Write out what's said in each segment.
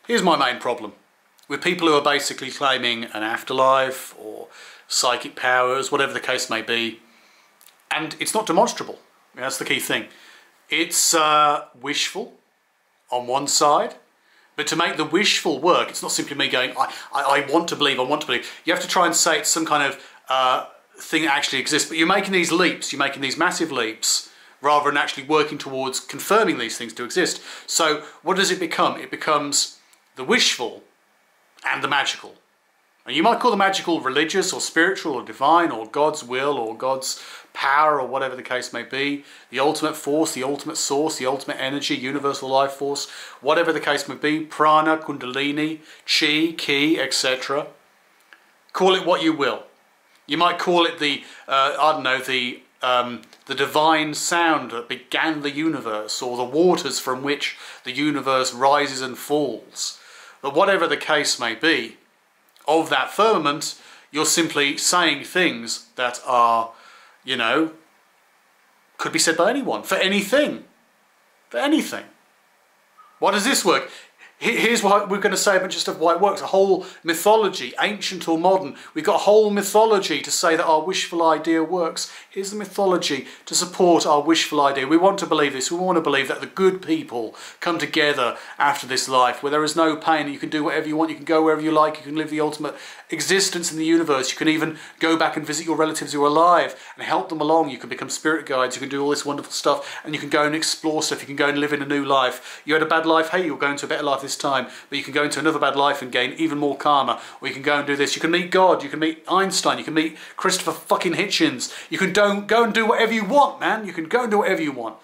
Here's my main problem with people who are basically claiming an afterlife or psychic powers, whatever the case may be, and it's not demonstrable. That's the key thing. It's wishful on one side, but to make the wishful work, it's not simply me going, I want to believe, I want to believe. You have to try and say it's some kind of thing that actually exists, but you're making these leaps, you're making these massive leaps, rather than actually working towards confirming these things to exist. So what does it become? It becomes the wishful and the magical. And you might call the magical religious or spiritual or divine or God's will or God's power or whatever the case may be. The ultimate force, the ultimate source, the ultimate energy, universal life force, whatever the case may be, prana, kundalini, chi, ki, etc. Call it what you will. You might call it the, I don't know, the divine sound that began the universe, or the waters from which the universe rises and falls. But whatever the case may be, of that firmament, you're simply saying things that are, you know, could be said by anyone, for anything. For anything. Why does this work? Here's what we're going to say a bunch of stuff why it works. A whole mythology, ancient or modern. We've got a whole mythology to say that our wishful idea works. Here's the mythology to support our wishful idea. We want to believe this. We want to believe that the good people come together after this life, where there is no pain. You can do whatever you want. You can go wherever you like. You can live the ultimate existence in the universe. You can even go back and visit your relatives who are alive and help them along. You can become spirit guides. You can do all this wonderful stuff, and you can go and explore stuff. You can go and live in a new life. You had a bad life. Hey, you'll go into a better life this time, but you can go into another bad life and gain even more karma, or you can go and do this. You can meet God, you can meet Einstein, you can meet Christopher fucking Hitchens. You can go and do whatever you want, man. You can go and do whatever you want.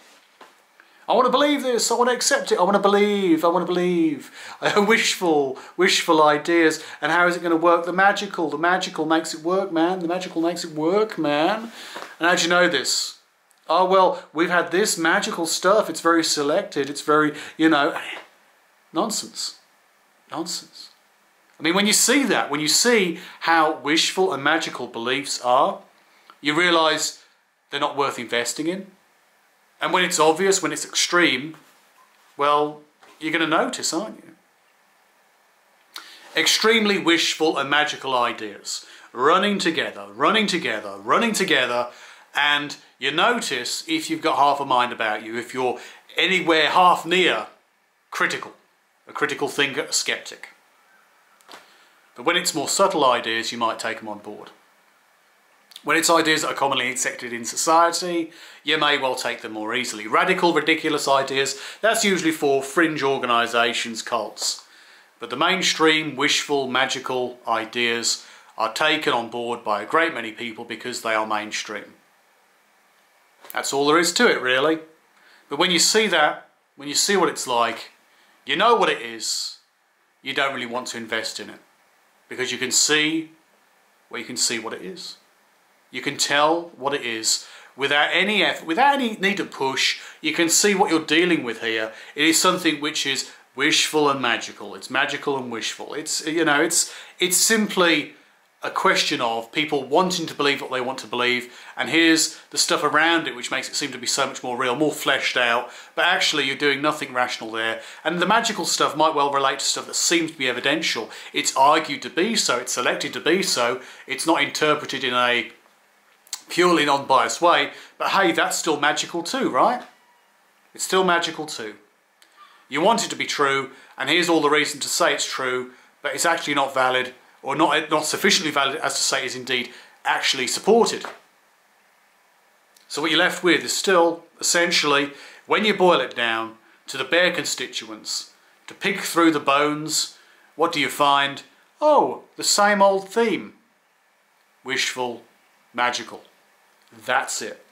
I want to believe this, I want to accept it, I want to believe, I want to believe. Wishful ideas. And how is it going to work? The magical makes it work, man. The magical makes it work, man. And how do you know this? Oh, well, we've had this magical stuff, it's very selected, it's very, you know, nonsense. Nonsense. I mean, when you see that, when you see how wishful and magical beliefs are, you realise they're not worth investing in. And when it's obvious, when it's extreme, well, you're going to notice, aren't you? Extremely wishful and magical ideas running together, and you notice if you've got half a mind about you, if you're anywhere half near critical, a critical thinker, a skeptic. But when it's more subtle ideas, you might take them on board. When it's ideas that are commonly accepted in society, you may well take them more easily. Radical, ridiculous ideas, that's usually for fringe organisations, cults. But the mainstream, wishful, magical ideas are taken on board by a great many people because they are mainstream. That's all there is to it, really. But when you see that, when you see what it's like, you know what it is, you don't really want to invest in it. Because you can see, well, you can see what it is. You can tell what it is without any effort, without any need to push. You can see what you're dealing with here. It is something which is wishful and magical. It's magical and wishful. It's, you know, it's simply a question of people wanting to believe what they want to believe, and here's the stuff around it which makes it seem to be so much more real, more fleshed out, but actually you're doing nothing rational there. And the magical stuff might well relate to stuff that seems to be evidential. It's argued to be so, it's selected to be so, it's not interpreted in a purely non-biased way, but hey, that's still magical too, right? It's still magical too. You want it to be true, and here's all the reason to say it's true, but it's actually not valid, or not sufficiently valid as to say is indeed actually supported. So what you're left with is still, essentially, when you boil it down to the bare constituents, to pick through the bones, what do you find? Oh, the same old theme. Wishful, magical. That's it.